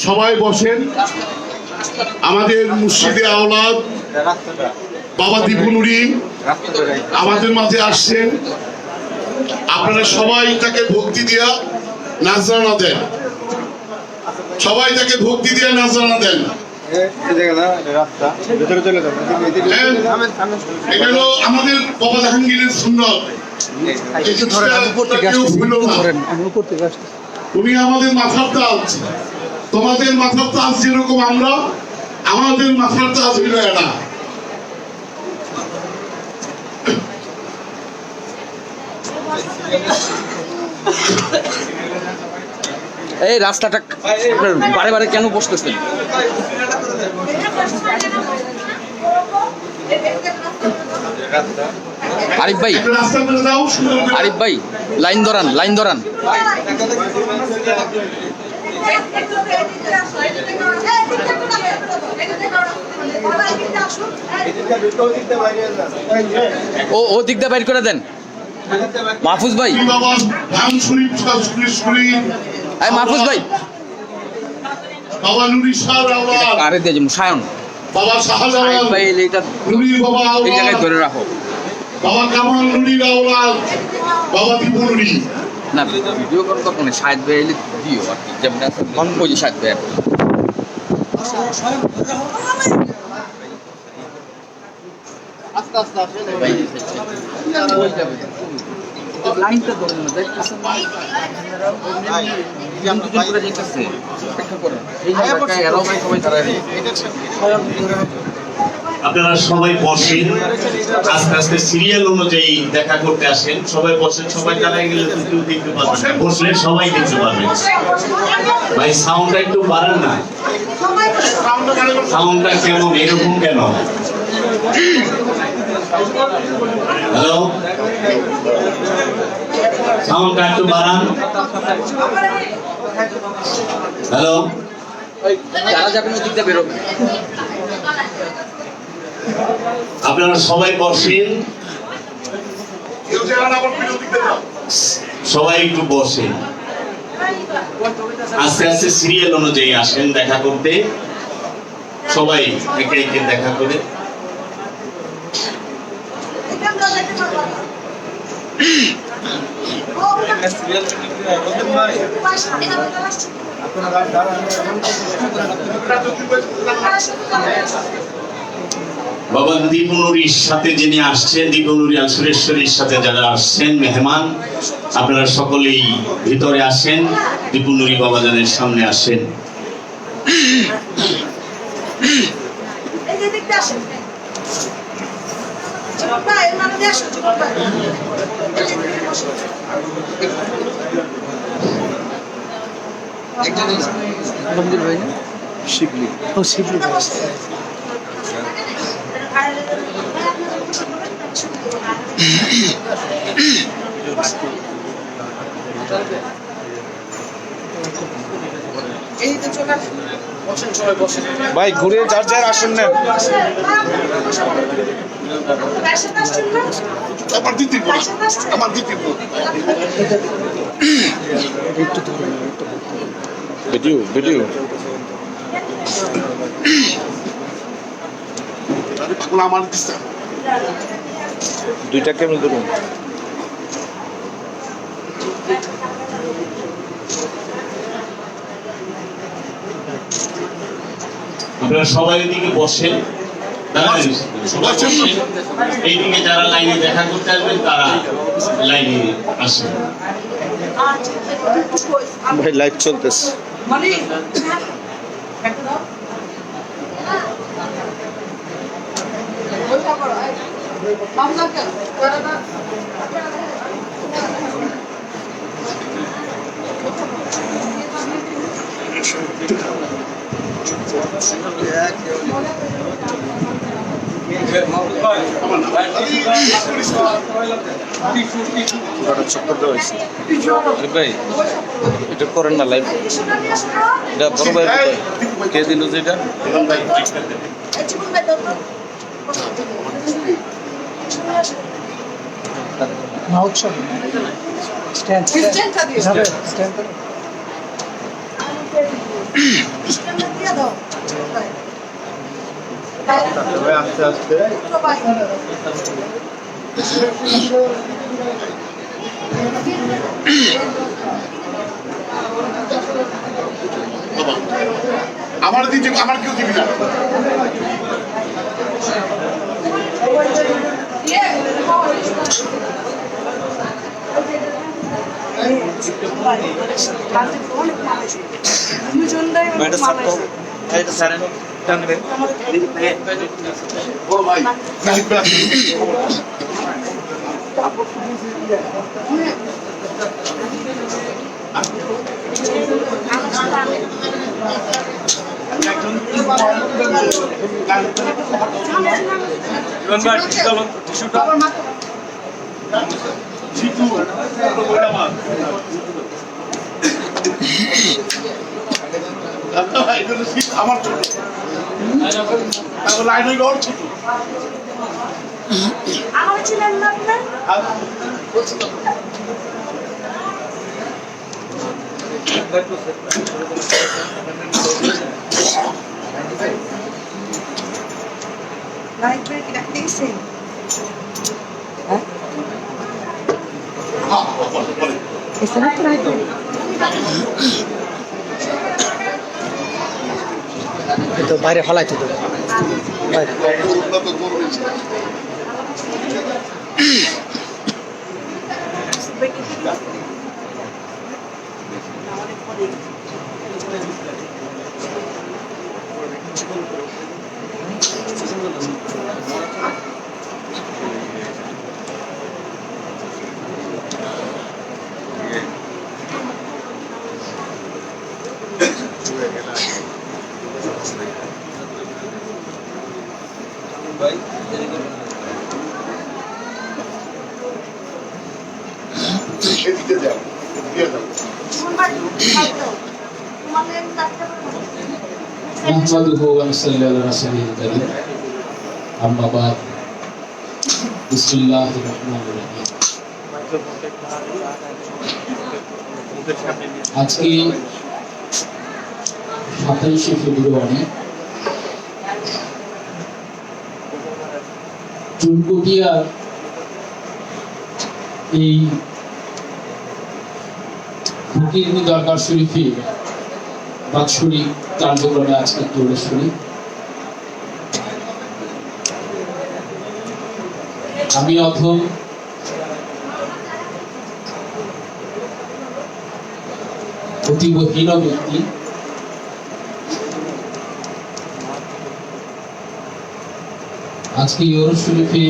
সবাই বসেন। আমাদের মুর্শিদে আওলাদ বাবা দীপুনুরি আমাদের মাঝে আসছেন। আপনারা সবাই তাকে ভক্তি দিয়া নাজরানা দেন, সবাই তাকে ভক্তি দিয়া নাজরানা দেন। এটা হলো আমাদের বাবা জাহাঙ্গীরের সুন্নত। তুমি আমাদের মাথার তাজ, তোমাদের মাথার তাজ যেরকম আমরা, আমাদের মাথার তাজ বিনয় না। এই রাস্তাটা বারে বারে কেন বসতেছেন? আরিফ ভাই, আরিফ ভাই লাইন ধরান, লাইন ধরান। ও দিক দিয়ে বাইর করে দেন মাহফুজ ভাই। মাহফুজ ভাই বাবা নুরি শাহ আরে দিয়ে সায়ন বাবা শাহজালাল ভাই এইটা নুরি বাবা এই জায়গায় ধরে রাখো। বাবা কামাল নুরি আওলাদ বাবা দীপু নুরি। না ভিডিও করো তখন সাহেদ ভাই এলে দিও আর কি, যেমন ওই যে সাহেদ ভাই লাইনটা ধরুন না, দেখতেছেন আপনারা সবাই বসেন, আস্তে আস্তে সিরিয়াল অনুযায়ী দেখা করতে আসেন। সবাই বসেন, সবাই দাঁড়ায় গেলে তো কেউ দেখতে পাবেন, বসলে সবাই দেখতে পাবেন। ভাই সাউন্ডটা একটু বাড়ান না, সাউন্ডটা কেমন এরকম কেন? হ্যালো, সাউন্ডটা একটু বাড়ান। হ্যালো, যারা যাবেন ওই দিকটা বেরোবে। আপনারা সবাই বসেন, সবাই একটু বসেন, আস্তে আস্তে সিরিয়াল অনুযায়ী আসেন দেখা করতে। সবাই একে একে দেখা করে বাবা দীপুনুরির সাথে যিনি আসছেন, দীপুনুরি আর সুরেশ্বরীর সাথে যারা আসছেন মেহমান, আপনারা সকলেই ভিতরে আসেন, দীপুনুরি বাবাজানের সামনে আসেন। শিবলি ও শিবলি ভাই ঘুরে যার যার আসেন নেন। আমার দিতে আমার দিতে ভিডিও ভিডিও আমার দিতে দুইটা কেমন ধরুন। আপনারা সবাই এদিকে বসেন, এইদিকে যারা লাইনে দেখা করতে আসবেন তারা লাইনে আসেন। ভাই লাইভ চলতেছে। ভাই এটা করেন না লাইভ, এটা বড় ভাই কে দিল যেটা আস্তে আস্তে আমার দিতে আমার কেউ দিবি না বড় ভাই নাহিদ ভাই আমার ছোট লাইন হইল ওর ছোট আমার ছিলেন না লাইট ব্রেক রাখতে গেছে এসে না লাইট ব্রেক তো বাইরে ফলাইতে তো বাইরে এদিকে যাও দিয়ে দাও نحمده ونصلي على رسوله الكريم أما بعد بسم الله الرحمن الرحيم আজকে 27শে ফেব্রুয়ারি চুনকুটিয়ার এই ফকিরনি দরবার শরীফে বাৎসরিক কার্যক্রমে আজকে দৌড়েশ্বরী আমি অথম অতীব হীন ব্যক্তি আজকে ইউরোপ শরীফে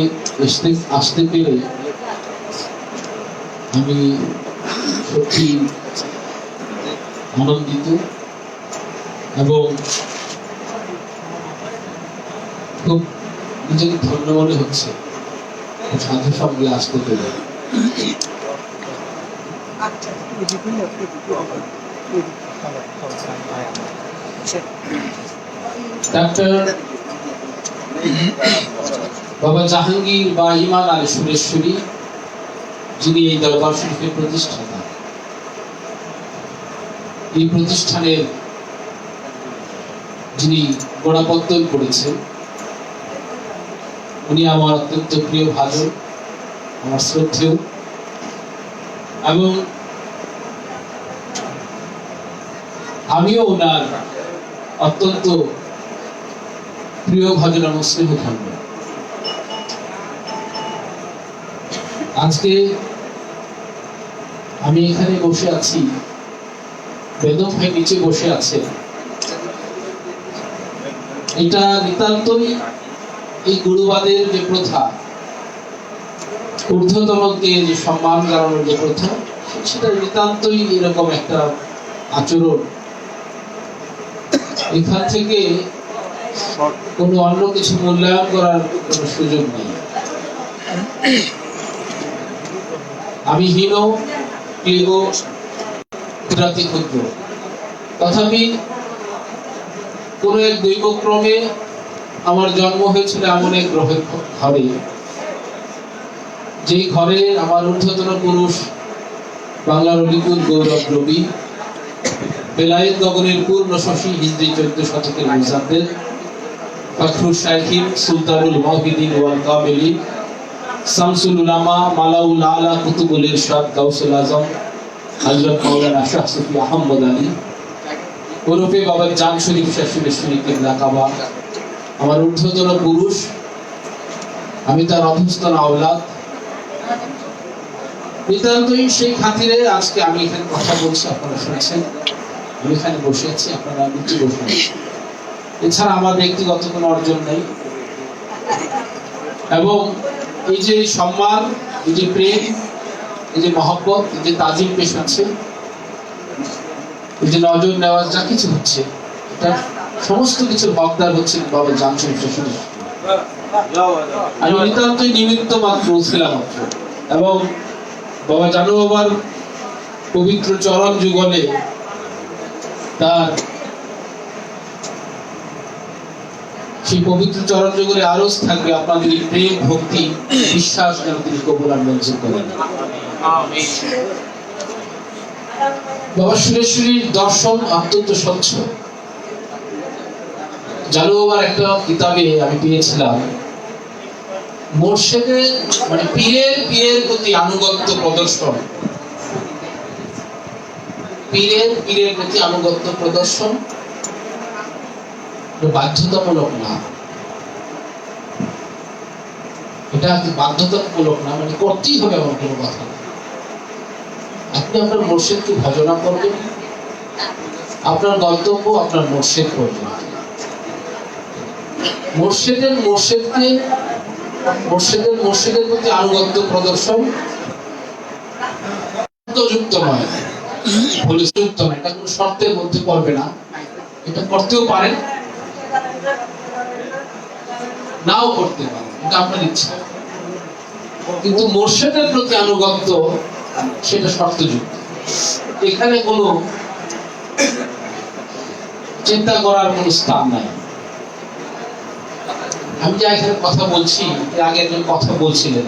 আসতে পেরে আমি সত্যি আনন্দিত এবং খুব নিজেকে ধন্য মনে হচ্ছে সাধু সঙ্গে আসতে পেরে ডাক্তার বাবা জাহাঙ্গীর বা ইমান আলী সুরেশ্বরী যিনি এই দরবার শরীফের প্রতিষ্ঠাতা এই প্রতিষ্ঠানের যিনি গোড়াপত্তন করেছেন উনি আমার অত্যন্ত প্রিয় ভাজন আমার শ্রদ্ধেয় এবং আমিও ওনার অত্যন্ত প্রিয় ভাজন এবং স্নেহধন্য আজকে আমি এখানে বসে আছি বেদম ভাই নিচে বসে আছে এটা নিতান্তই এই গুরুবাদের যে প্রথা ঊর্ধ্বতনকে যে সম্মান জানানোর যে প্রথা সেটা নিতান্তই এরকম একটা আচরণ এখান থেকে কোনো অন্য কিছু মূল্যায়ন করার কোনো সুযোগ নেই আমি হীন ক্লিব ক্ষুদ্রাতি ক্ষুদ্র তথাপি কোন এক দৈবক্রমে আমার জন্ম হয়েছিল এমন এক গ্রহের ঘরে যেই ঘরে আমার ঊর্ধ্বতন পুরুষ বাংলার অলিকুল গৌরব রবি বেলায়েত নগরের পূর্ণ শশী হিজরি 14 শতকের মুজাদ্দেদ ফখরুল শাইখিন সুলতানুল মুহিদ্দিন ওয়াল কামিলিন শামসুল উলামা মালাউল আলা কুতুবুল ইরশাদ গাউসুল আজম হযরত মাওলানা শাহ সুফি আহমদ আলী ওরফে বাবা জান শরীফ শাহ সুরেশ্বরী কিবলা কাবা আমার ঊর্ধ্বতন পুরুষ, আমি তার অধস্তন আওলাদ। নিতান্তই সেই খাতিরে আজকে আমি এখানে কথা বলছি, আপনারা শুনছেন। আমি এখানে বসে আছি, আপনারা নিচে বসে আছেন। এছাড়া আমার ব্যক্তিগত কোনো অর্জন নেই। এবং এই যে সম্মান, এই যে প্রেম, এই যে মহব্বত, এই যে তাজিম পেশ আছে, এই যে নজর নেওয়া যা কিছু হচ্ছে, এটা সমস্ত কিছুর হকদার হচ্ছেন বাবা জান শরীফ শাহ। আমি নিতান্তই নিমিত্ত মাত্র ছিলাম মাত্র। এবং বাবা জানু বাবার পবিত্র চরণ যুগলে তার সেই পবিত্র চরণ যুগলে আরজ থাকবে আপনাদের এই প্রেম, ভক্তি, বিশ্বাস যেন তিনি কবুল আর মঞ্জুর করেন। বাবা সুরেশ্বরীর দর্শন অত্যন্ত স্বচ্ছ। জানু বাবার একটা কিতাবে আমি পেয়েছিলাম, মোর্শেদের মানে পীরের প্রতি আনুগত্য প্রদর্শন, পীরের প্রতি আনুগত্য প্রদর্শন বাধ্যতামূলক না। এটা বাধ্যতামূলক না, মানে করতেই হবে এমন কোনো কথা না। আপনি আপনার মোর্শেদকে ভজনা করবেন, আপনার গন্তব্য আপনার মোর্শেদ করবেন। মোর্শেদের প্রতি আনুগত্য প্রদর্শন যুক্ত নয়, যুক্ত নয়, এটা কোনো শর্তের মধ্যে পড়বে না। এটা করতেও পারেন, নাও করতে পারেন, এটা আপনার ইচ্ছা। কিন্তু মোর্শেদের প্রতি আনুগত্য সেটা শর্তযুক্ত। এখানে কোনো চিন্তা করার কোনো স্থান নাই। আমি যে এখানে কথা বলছি, এর আগে একজন কথা বলছিলেন,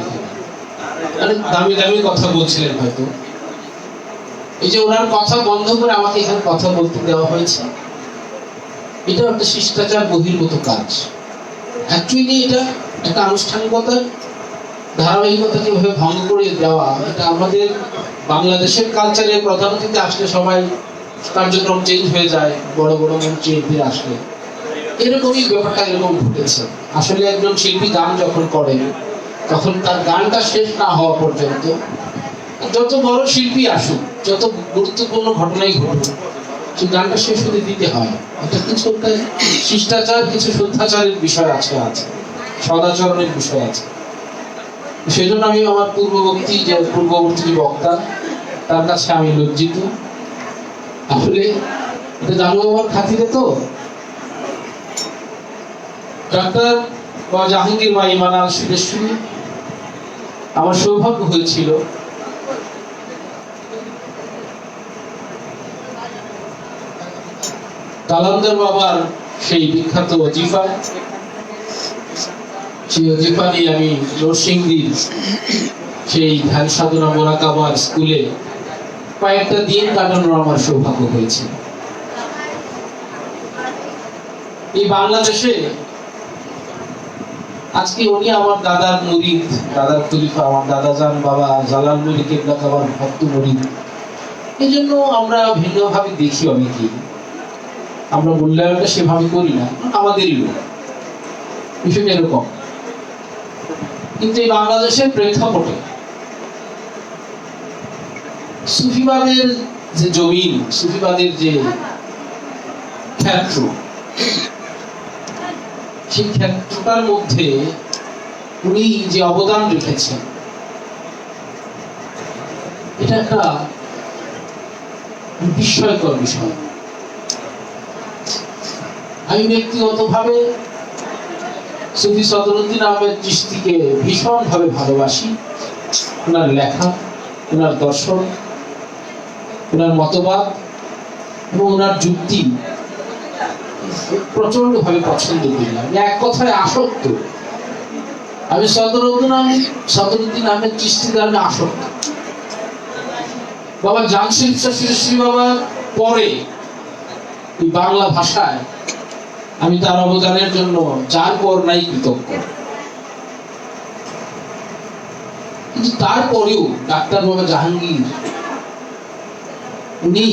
দামি দামি কথা বলছিলেন হয়তো। এই যে ওনার কথা বন্ধ করে আমাকে এখানে কথা বলতে দেওয়া হয়েছে, এটা একটা শিষ্টাচার বহির্ভূত কাজ। অ্যাকচুয়ালি এটা একটা আনুষ্ঠানিকতার ধারাবাহিকতা যেভাবে ভঙ্গ করে দেওয়া, এটা আমাদের বাংলাদেশের কালচারে প্রধান অতিথি আসলে সবাই কার্যক্রম চেঞ্জ হয়ে যায়, বড় বড় মন্ত্রী এমপিরা আসলে এরকমই ব্যাপারটা এরকম ঘটেছে। আসলে একজন শিল্পী গান যখন করেন, তখন তার গানটা শেষ না হওয়া পর্যন্ত যত বড় শিল্পী আসুক, যত গুরুত্বপূর্ণ ঘটনাই ঘটুক, সেই গানটা শেষ হতে দিতে হয়। এটা কিছু একটা শিষ্টাচার, কিছু শুদ্ধাচারের বিষয় আছে, সদাচরণের বিষয় আছে। সেই জন্য আমি আমার পূর্ববর্তী যে বক্তা, তার কাছে আমি লজ্জিত। আসলে এটা জানু বাবার খাতিরে তো ডাক্তার বা জাহাঙ্গীর বা ইমান আল সুরেশ্বরী, আমার সৌভাগ্য হয়েছিল কালান্দার বাবার সেই বিখ্যাত ওজিফা, সেই ওজিফা নিয়ে আমি নরসিংদীর সেই ধ্যান সাধনা মোরাকাবার স্কুলে কয়েকটা দিন কাটানোর আমার সৌভাগ্য হয়েছে। এই বাংলাদেশে আজকে উনি আমার দাদার মুরিদ, দাদার খলিফা, আমার দাদা জান বাবা জালাল নূরি কিবলা কাবার ভক্ত মুরিদ। এই জন্য আমরা ভিন্নভাবে দেখি অনেকেই, আমরা মূল্যায়নটা সেভাবে করি না, আমাদেরই লোক, বিষয়টা এরকম। কিন্তু এই বাংলাদেশের প্রেক্ষাপটে সুফিবাদের যে জমিন, সুফিবাদের যে ক্ষেত্র, সেই ক্ষেত্রটার মধ্যে উনি যে অবদান রেখেছেন, এটা একটা বিস্ময়কর বিষয়। আমি ব্যক্তিগতভাবে সুফি সদরুদ্দিন আহমেদ চিশতিকে ভীষণভাবে ভালোবাসি। ওনার লেখা, ওনার দর্শন, ওনার মতবাদ এবং ওনার যুক্তি প্রচন্ড ভাবে পছন্দ করি। আমি এক কথায় আসক্ত। আমি সদরুদ্দিন আহমেদ চিশতিতে আমি আসক্ত। বাবা জান শরীফ শাহ সুরেশ্বরী বাবা পরে এই বাংলা ভাষায় আমি তার অবদানের জন্য যার পর নাই কৃতজ্ঞ। কিন্তু তারপরেও ডাক্তার বাবা জাহাঙ্গীর উনি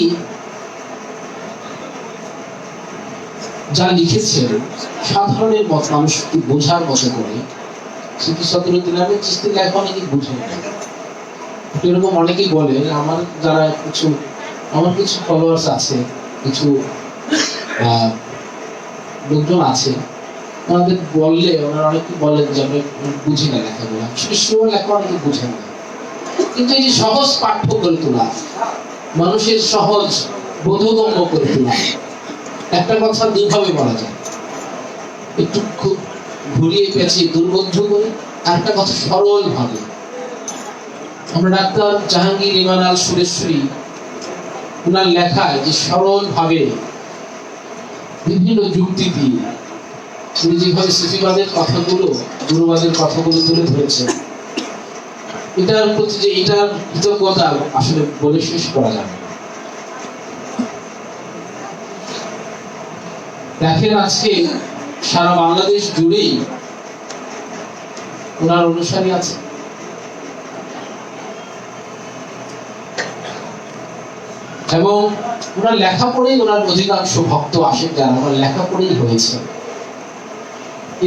যা লিখেছেন সাধারণের মত মানুষকে বোঝার মতো করে, সেটি সদরুদ্দিন আহমেদ চিশতির লেখা অনেকেই বুঝেন না। এরকম অনেকেই বলে, আমার যারা আমার কিছু ফলোয়ার্স আছে, কিছু লোকজন আছে, ওনাদের বললে ওনারা অনেকে বলেন যে আমি বুঝি না লেখাগুলো, শিশুর লেখা অনেকে বুঝেন না। কিন্তু এই যে সহজ পাঠ্য করে তোলা, মানুষের সহজ বোধগম্য করে তোলা, একটা কথা দুইভাবে বলা যায়, একটু খুব ঘুরিয়ে পেঁচিয়ে দুর্বোধ্য করে, আর একটা কথা সরল ভাবে। আমরা ডাক্তার জাহাঙ্গীর ইমান আল সুরেশ্বরী ওনার লেখায় যে সরল ভাবে বিভিন্ন যুক্তি দিয়ে তিনি যেভাবে সুফিবাদের কথাগুলো, গুরুবাদের কথাগুলো তুলে ধরেছেন, এটার প্রতি যে এটার কৃতজ্ঞতা আসলে বলে শেষ করা যাবে না। দেখেন আজকে সারা বাংলাদেশ জুড়েই ওনার অনুসারী আছে। এবং ওনার লেখা পড়েই ওনার অধিকাংশ ভক্ত আসেন, যারা ওনার লেখা পড়েই হয়েছে।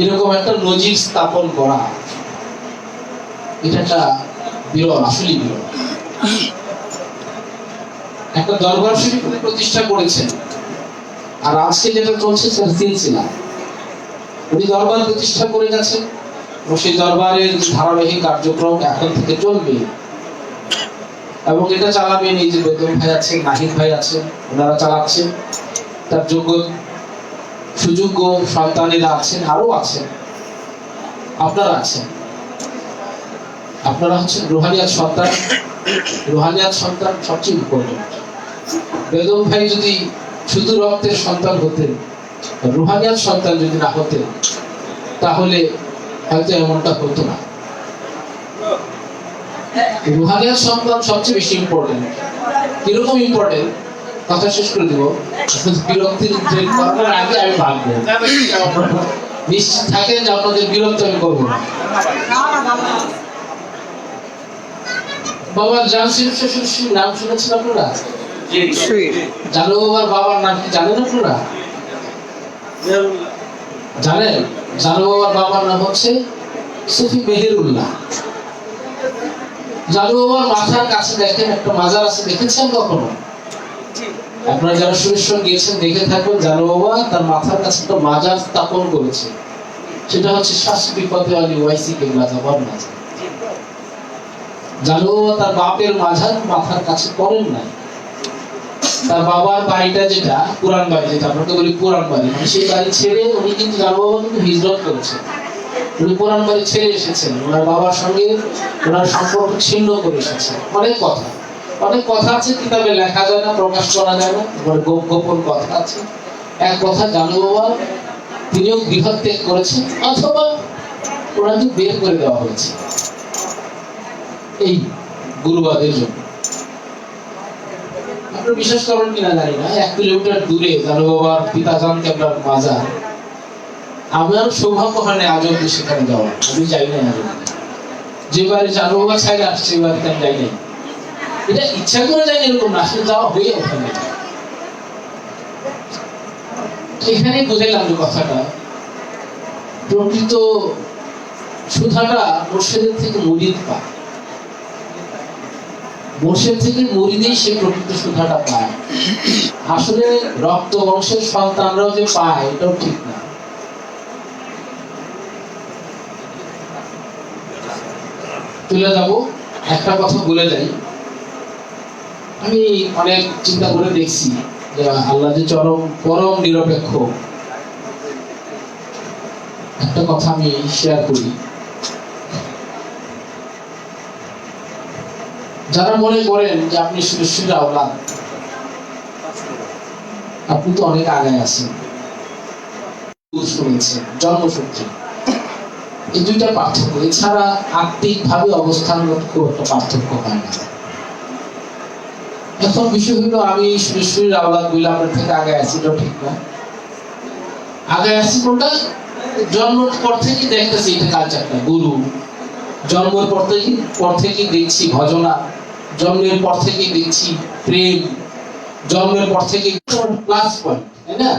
এরকম একটা নজির স্থাপন করা, এটা একটা বিরল, আসলেই বিরল। একটা দরবার শরীফ প্রতিষ্ঠা করেছেন, আর আজকে যেটা চলছে সেটা সিলসিলা। উনি দরবার প্রতিষ্ঠা করে গেছেন এবং সেই দরবারের ধারাবাহিক কার্যক্রম এখন থেকে চলবে, এবং এটা চালাবেন এই যে বেতন ভাই আছেন, নাহিদ ভাই আছেন, ওনারা চালাচ্ছেন। তার যোগ্য সুযোগ্য সন্তানেরা আছেন, আরো আছেন, আপনারা আছেন। আপনারা হচ্ছেন রুহানিয়াত সন্তান। রুহানিয়াত সন্তান সবচেয়ে ইম্পর্টেন্ট। বেদম ভাই যদি শুধু রক্তের সন্তান হতেন, রুহানিয়াত সন্তান যদি না হতেন, তাহলে হয়তো এমনটা হতো না। রুহানিয়াত সন্তান সবচেয়ে বেশি ইম্পর্টেন্ট। কিরকম ইম্পর্টেন্ট, কথা শেষ করে দেবো, বিরক্তির করার আগে আমি ভাববো, নিশ্চিত থাকেন যে আপনাদের বিরক্ত আমি করবো না। বাবা জানসির নাম শুনেছেন আপনারা? জানো বাবার বাবার নাম কি জানেন আপনারা? জানেন? জানো বাবার বাবার নাম হচ্ছে সুফি মেহেরুল্লাহ। জানো বাবার মাথার কাছে দেখেন একটা মাজার আছে, দেখেছেন কখনো? আপনারা যারা সুরেশ্বর গিয়েছেন দেখে থাকবেন, জানো বাবা তার মাথার কাছে একটা মাজার স্থাপন করেছে। সেটা হচ্ছে শাসকি ফতে আলী ওয়াইসি কেবলা বাবার মাজার। জানো বাবা তার বাপের মাজার মাথার কাছে করেন নাই। তার বাবার বাড়িটা যেটা পুরান বাড়ি, যেটা আপনাকে বলি পুরান বাড়ি, মানে সেই বাড়ি ছেড়ে উনি কিন্তু জানো বাবা কিন্তু হিজরত করেছেন। উনি পুরান বাড়ি ছেড়ে এসেছেন, ওনার বাবার সঙ্গে ওনার সম্পর্ক ছিন্ন করে এসেছেন। অনেক কথা আছে, কিতাবে লেখা যায় না, প্রকাশ করা যায় না, গোপন কথা আছে। এক কথা, জানো বাবা তিনিও গৃহত্যাগ করেছেন, অথবা ওনাকে বের করে দেওয়া হয়েছে এই গুরুবাদের জন্য। আপনারা বিশ্বাস করেন কিনা জানি না, 1 কিলোমিটার দূরে জানো বাবার পিতাজান কেবলার মাজার। আমার সৌভাগ্য হয় না আজ অব্দি সেখানে যাওয়া, আমি যাই না। যে বাড়ি জানো বাবা ছাইলে আসছে, সেই বাড়িতে আমি যাই নাই। এটা ইচ্ছা করে যাই এরকম না, আসলে যাওয়া হয়ে ওঠে না। এখানে বুঝাইলাম যে কথাটা, প্রকৃত সুধাটা মুর্শিদের থেকে মুরিদ পায়, মুর্শিদ থেকে মুরিদেই সে প্রকৃত সুধাটা পায়। আসলে রক্ত বংশের সন্তানরাও যে পায় এটাও ঠিক না। চলে যাব, একটা কথা বলে যাই। আমি অনেক চিন্তা করে দেখছি যে আল্লাহ যে পরম নিরপেক্ষ। একটা কথা আমি শেয়ার করি, যারা মনে করেন যে আপনি সুরেশ্বরের আওলাদ, আপনি তো অনেক আগে আছেন, শুনেছেন জন্মসূত্রে। এই দুইটা পার্থক্য, এছাড়া আত্মিক ভাবে অবস্থান খুব একটা পার্থক্য হয় না। এখন বিষয় হলো আমি সুরেশ্বরীর আওলাদ বলে আপনার থেকে আগে আছি, এটা ঠিক না। আগে আছি কোনটা, জন্মের পর থেকে দেখতেছি এটা কালচারটা গুরু, জন্মের পর থেকে দেখছি ভজনা, জন্মের পর থেকে দেখছি প্রেম, জন্মের পর থেকে প্লাস পয়েন্ট, তাই না?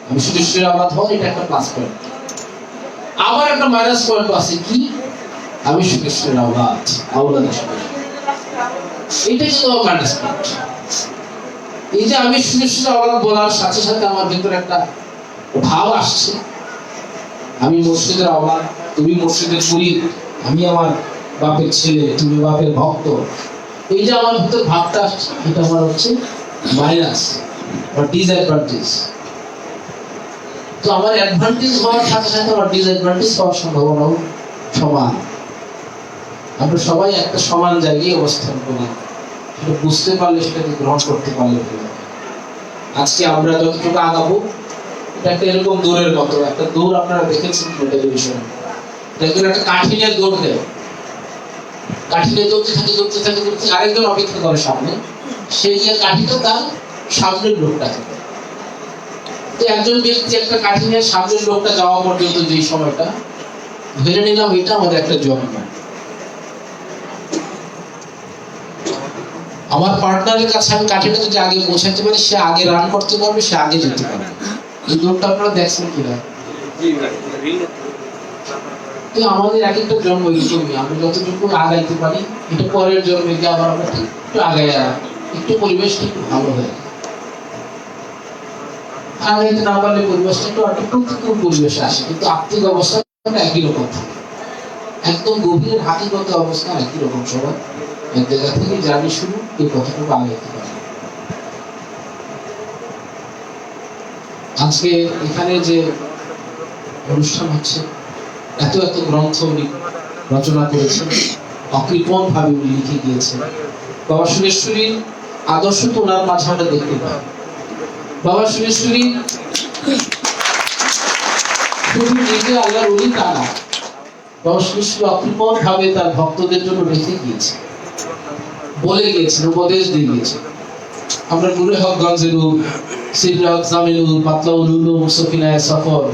আমি সুরেশ্বরীর আওলাদ হওয়া এটা একটা প্লাস পয়েন্ট। আবার একটা মাইনাস পয়েন্ট আছে কি, আমি সুরেশ্বরীর আওলাদ হিসেবে, এটা কিন্তু মাইনাস পয়েন্ট। এই যে আমি সুরেশ্বরীর আওলাদ বলার সাথে সাথে আমার ভিতরে একটা ভাব আসছে, আমি মসজিদের আওলাদ, তুমি মসজিদের মুরিদ, আমি আমার বাপের ছেলে, তুমি বাপের ভক্ত। এই যে আমার ভিতরে ভাবটা আসছে, এটা আমার হচ্ছে মাইনাস বা ডিসঅ্যাডভান্টেজ। তো আমার অ্যাডভান্টেজ হওয়ার সাথে সাথে আমার ডিসঅ্যাডভান্টেজ হওয়ার সম্ভাবনাও সমান। আমরা সবাই একটা সমান জায়গায় অবস্থান করি, সেটা বুঝতে পারলে, সেটাকে গ্রহণ করতে পারলে। আজকে আমরা যতটুকু আগাবো, এটা একটা এরকম দৌড়ের মতো, একটা দৌড় আপনারা দেখেছেন টেলিভিশনে, দেখবেন একটা কাঠিনের দৌড় দেয়, কাঠিনে দৌড়তে থাকে আরেকজন অপেক্ষা করে সামনে, সে গিয়ে কাঠিটা তার সামনের লোকটাকে, তো একজন ব্যক্তি একটা কাঠিনের সামনের লোকটা যাওয়া পর্যন্ত যে সময়টা ধরে নিলাম, এটা আমাদের একটা জন্ম। আমার পার্টনারের কাছে আমি কাঠিটা যদি আগে পৌঁছাতে পারি, সে আগে রান করতে পারবে, সে আগে যেতে পারবে। এই দৌড়টা আপনারা দেখছেন কিনা? আমাদের এক একটা জন্ম এরকমই, আমরা যতটুকু আগাইতে পারি, এটা পরের জন্মে গিয়ে আবার আমরা একটু আগাই, একটু পরিবেশটা একটু ভালো হয়। আগাইতে না পারলে পরিবেশটা একটু প্রতিকূল পরিবেশে আসে, কিন্তু আর্থিক অবস্থা একই রকম থাকে, একদম গভীর হাকিগত অবস্থা একই রকম। সবাই এক জায়গা থেকে জার্নি শুরু, এই কতটুকু আগাইতে পারে। আজকে এখানে যে অনুষ্ঠান হচ্ছে, এত গ্রন্থ উনি রচনা করেছেন, অকৃপণ ভাবে উনি লিখে গিয়েছেন। বাবা সুরেশ্বরীর আদর্শ তো ওনার মাঝে আমরা দেখতে পাই। বাবা সুরেশ্বরী শুধু নিজে আল্লাহর ওলি তা না, বাবা সুরেশ্বরী অকৃপণ ভাবে তার ভক্তদের জন্য রেখে গিয়েছে, বলে গিয়েছেন, উপদেশ দিয়ে গিয়েছেন। আমরা নুরে হক গঞ্জেরুল, সিররে হক জামিলুল, পাতলাউল উলুম, সফিনায়ে সফর,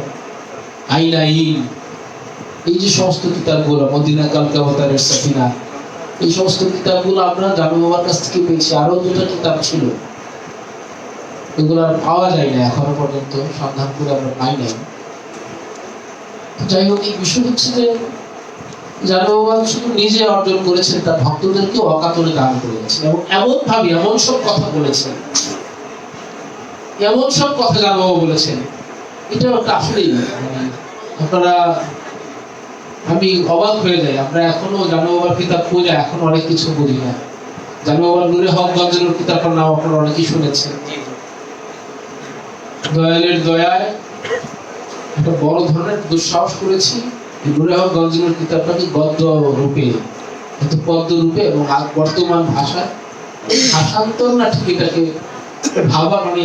আইনাইন, এই যে সমস্ত কিতাবগুলো, মদিনা কালকা অবতারের সফিনা, এই সমস্ত কিতাবগুলো আমরা জানু বাবার কাছ থেকে পেয়েছি। আরো দুটো কিতাব ছিল, এগুলো আর পাওয়া যায় না, এখনো পর্যন্ত সন্ধান করে আমরা পাই নাই। যাই হোক, এই বিষয় হচ্ছে যে জানু বাবা শুধু নিজে অর্জন করেছেন, তার ভক্তদেরকে অকাতরে দান করে গেছেন, এবং এমন ভাবে এমন সব কথা বলেছেন, এমন সব কথা জানু বাবা বলেছেন, এটা আসলেই আপনারা, আমি অবাক হয়ে যাই। আমরা এখনো জানু বাবার কিতাব পড়ে এখন অনেক কিছু বলি না। জানু বাবার নুরে হক গঞ্জের কিতাবটার নাম আপনারা অনেকেই শুনেছেন। দয়ালের দয়ায় একটা বড় ধরনের দুঃসাহস করেছি, নুরে হক গঞ্জের কিতাবটাকে গদ্য রূপে, পদ্য রূপে এবং বর্তমান ভাষায় ভাষান্তর না, ঠিক এটাকে ভাবা, মানে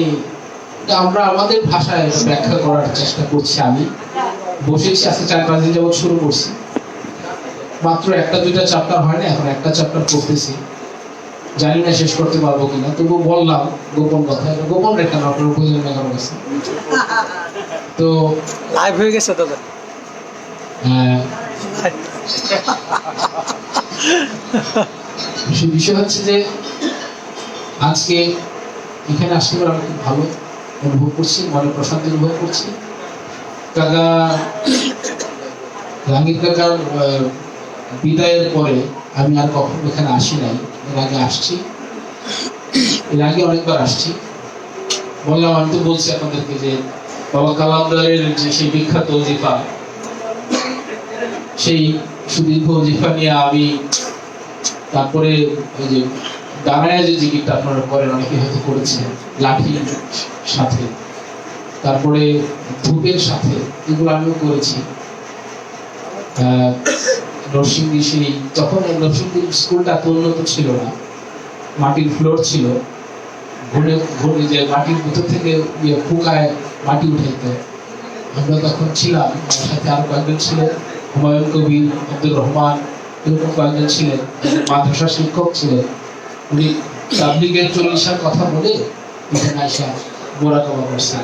আমরা আমাদের ভাষায় ব্যাখ্যা করার চেষ্টা করছি। আমি বসেছি, আজকে 4-5 দিন যাবত শুরু করছি, মাত্র 1-2টা চ্যাপ্টার হয় না, এখন একটা চ্যাপ্টার পড়তেছি, জানি না শেষ করতে পারবো কিনা, তবু বললাম গোপন কথা, গোপন রেখা না, আপনার প্রয়োজন না কারো কাছে। তো লাইভ হয়ে গেছে দাদা। বিষয় হচ্ছে যে আজকে এখানে আসতে পারে আমি খুব ভালো অনুভব করছি, মনে প্রশান্তি অনুভব করছি। কাকা জাহাঙ্গীর কাকার বিদায়ের পরে আমি আর কখনো এখানে আসি নাই, এর আগে আসছি, এর আগে অনেকবার আসছি। বললাম, আমি তো বলছি আপনাদেরকে যে বাবা কালান্দারের যে সেই বিখ্যাত ওজিফা, সেই সুদীর্ঘ ওজিফা নিয়ে আমি, তারপরে ওই যে দাঁড়ায় যে জিকিরটা আপনারা করেন, অনেকে হয়তো করেছেন, লাঠির সাথে, তারপরে ধূপের সাথে, এগুলো আমিও করেছি। নরসিংদী, সেই তখন নরসিংদী স্কুলটা এত উন্নত ছিল না, মাটির ফ্লোর ছিল, ঘুরে ঘুরে যে মাটির ভিতর থেকে ফুকায় মাটি উঠাইতে, আমরা তখন ছিলাম, আমার সাথে আরো কয়েকজন ছিলেন, হুমায়ুন কবির, আব্দুর রহমান, এরকম কয়েকজন ছিলেন, মাদ্রাসা শিক্ষক ছিলেন, উনি তাবলিগের 40-এর কথা বলে এখানে আইসা মোরাকাবা করছে।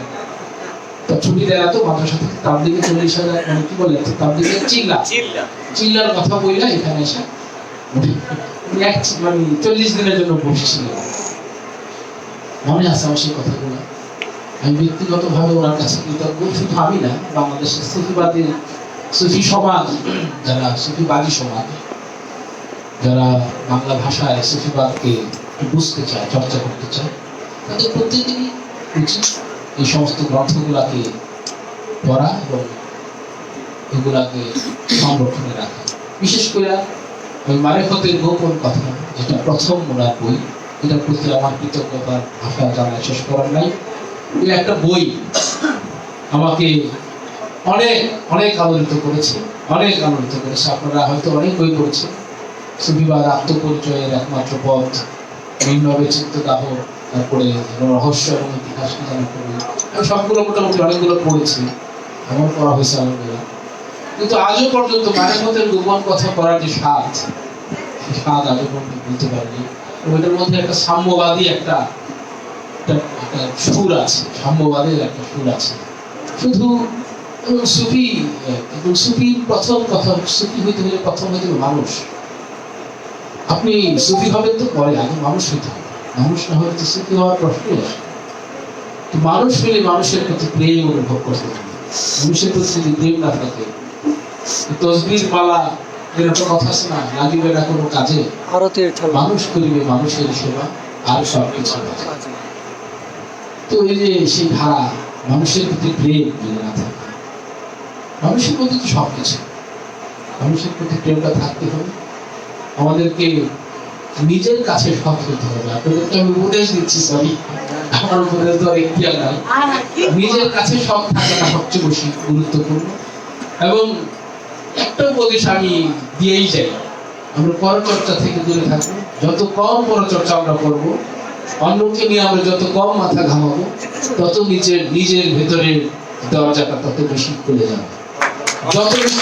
তো ছুটি দেয় তো মাদ্রাসা থেকে তাবলিগে 40,000 মানে কি বলে তাবলিগের চিল্লার কথা বইলা এখানে এসে মানে 40 দিনের জন্য বসেছিল। মনে আছে আমার সেই কথাগুলো। আমি ব্যক্তিগতভাবে ওনার কাছে কৃতজ্ঞ, শুধু আমি না, বাংলাদেশের সুফি সমাজ, যারা সুফিবাদী সমাজ, যারা বাংলা ভাষায় সুফিবাদকে বুঝতে চায়, চর্চা করতে চায়, তাদের প্রত্যেকেরই উচিত এই সমস্ত গ্রন্থগুলাকে পড়া এবং এগুলাকে সংরক্ষণে রাখা। বিশেষ করে ওই মারেফতের গোপন কথা, যেটা প্রথম ওনার বই, এটার প্রতি আমার কৃতজ্ঞতার ভাষা জানা শেষ করার নাই। এই একটা বই আমাকে অনেক অনেক আলোড়িত করেছে, অনেক আলোড়িত করেছে। আপনারা হয়তো অনেক বই পড়েছেন, সুফিবাদ আত্মপরিচয়ের একমাত্র পথ, ভিন্নভাবে চিত্তদাহ, তারপরে রহস্য এবং ইতিহাস কি জানা পড়ি। আমি সবগুলো মোটামুটি অনেকগুলো পড়েছি, এমন করা হয়েছে অনেকগুলো। কিন্তু আজও পর্যন্ত মারেফতের গোপন কথা পড়ার যে স্বাদ, সেই স্বাদ আজও পর্যন্ত বলতে পারিনি। ওইটার মধ্যে একটা সাম্যবাদী একটা সুর আছে, সাম্যবাদের একটা সুর আছে। শুধু সুফি এবং সুফির প্রথম কথা, সুফি হইতে হলে প্রথম হইতে হবে মানুষ। আপনি সুফি হবেন তো পরে, আগে মানুষ হইতে হবে। মানুষ না হলে তো সুফি হওয়ার প্রশ্নই আসে। তো মানুষ হলে মানুষের প্রতি প্রেম অনুভব করতে হবে। মানুষের প্রতি যদি প্রেম না থাকে, তসবির মালা এর একটা কথা আছে না, লাগিবে না কোনো কাজে, মানুষ করিবে মানুষের সেবা আর সব কিছু। তো এই যে সেই ধারা, মানুষের প্রতি প্রেম যদি না থাকে, মানুষের প্রতি তো সবকিছু, মানুষের প্রতি প্রেমটা থাকতে হবে। আমাদেরকে নিজের কাছে সৎ হতে হবে। আপনাদেরকে আমি উপদেশ দিচ্ছি, সরি আমার উপদেশ দেওয়ার এখতিয়ার নাই। নিজের কাছে সৎ থাকাটা সবচেয়ে বেশি গুরুত্বপূর্ণ। এবং একটা উপদেশ আমি দিয়েই যাই, আমরা পরচর্চা থেকে দূরে থাকবো। যত কম পরচর্চা আমরা করবো, অন্যকে নিয়ে আমরা যত কম মাথা ঘামাবো, তত নিজের ভেতরের দরজাটা তত বেশি খুলে যাবে। যত বেশি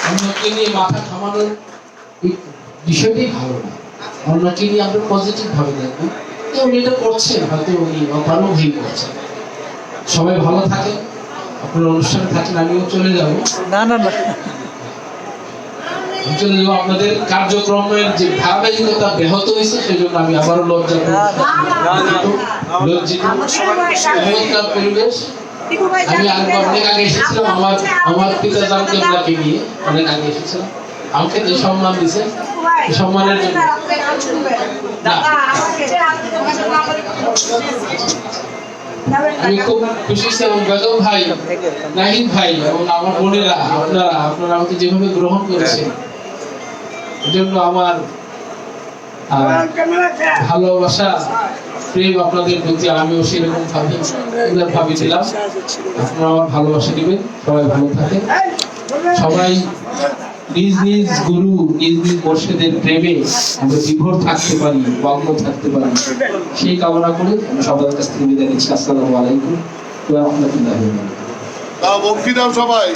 অন্যকে নিয়ে মাথা ঘামানোর বিষয়টাই ভালো না। অন্যকে নিয়ে আমরা পজিটিভ ভাবে দেখবো, উনি এটা করছেন, হয়তো উনি অকারণেই করছেন। সবাই ভালো থাকে, আপনার অনুষ্ঠানে থাকেন, আমিও চলে যাবো। না চলে যাবো। আপনাদের কার্যক্রমের যে ধারাবাহিকতা ব্যাহত হয়েছে, সেই জন্য আমি আবারও লজ্জিত। চমৎকার পরিবেশ। আমি অনেক আগে এসেছিলাম আমার পিতা জানকে নিয়ে, অনেক আগে এসেছিলাম। আমাকে যে সম্মান দিছে, সম্মানের জন্য আমি খুব খুশি এবং বেগম ভাই, নাহিদ ভাই এবং আমার বোনেরা, আপনারা আমাকে যেভাবে গ্রহণ করেছেন, এজন্য আমার ভালোবাসা, প্রেম আপনাদের প্রতি আমিও সেরকম ভাবে দিলাম। আপনারা আমার ভালোবাসা দিবেন। সবাই ভালো থাকেন, সবাই নিজ নিজ গুরু, নিজ নিজ মুর্শিদের প্রেমে আমরা বিভোর থাকতে পারি, মগ্ন থাকতে পারি, সেই কামনা করে আমি সবার কাছ থেকে বিদায় নিচ্ছি। আসসালামু আলাইকুম ওয়া রাহমাতুল্লাহি ওয়া বারাকাতুহু। দাও বক্তি দাও সবাই,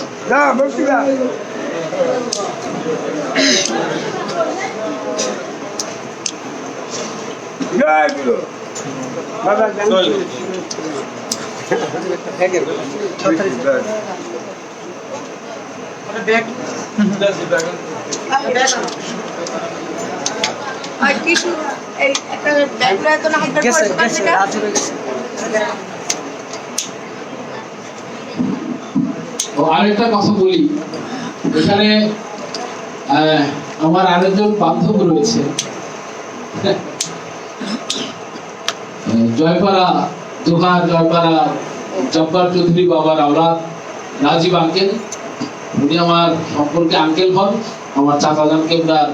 আরেকটা কথা বলি, এখানে আমার আরেকজন বান্ধব রয়েছে, জয়পাড়া দোহা, জয়পাড়া জব্বার চৌধুরী বাবার আওলাদ রাজীব আঙ্কেল। উনি আমার সম্পর্কে আঙ্কেল হন, আমার চাচা জানকে ওনার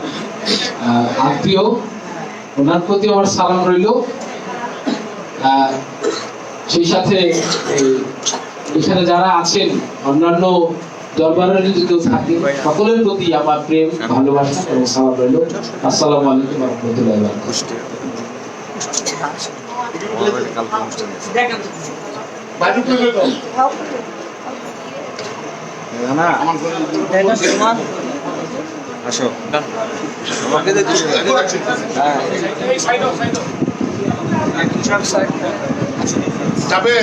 আত্মীয়। ওনার প্রতি আমার সালাম রইল। সেই সাথে এখানে যারা আছেন, অন্যান্য দরবারের যদি কেউ থাকে, সকলের প্রতি আমার প্রেম, ভালোবাসা এবং সালাম রইল। আসসালামু আলাইকুম ওয়া রাহমাতুল্লাহি ওয়া বারাকাতুহু। আসো আমাকে তো হ্যাঁ যাবে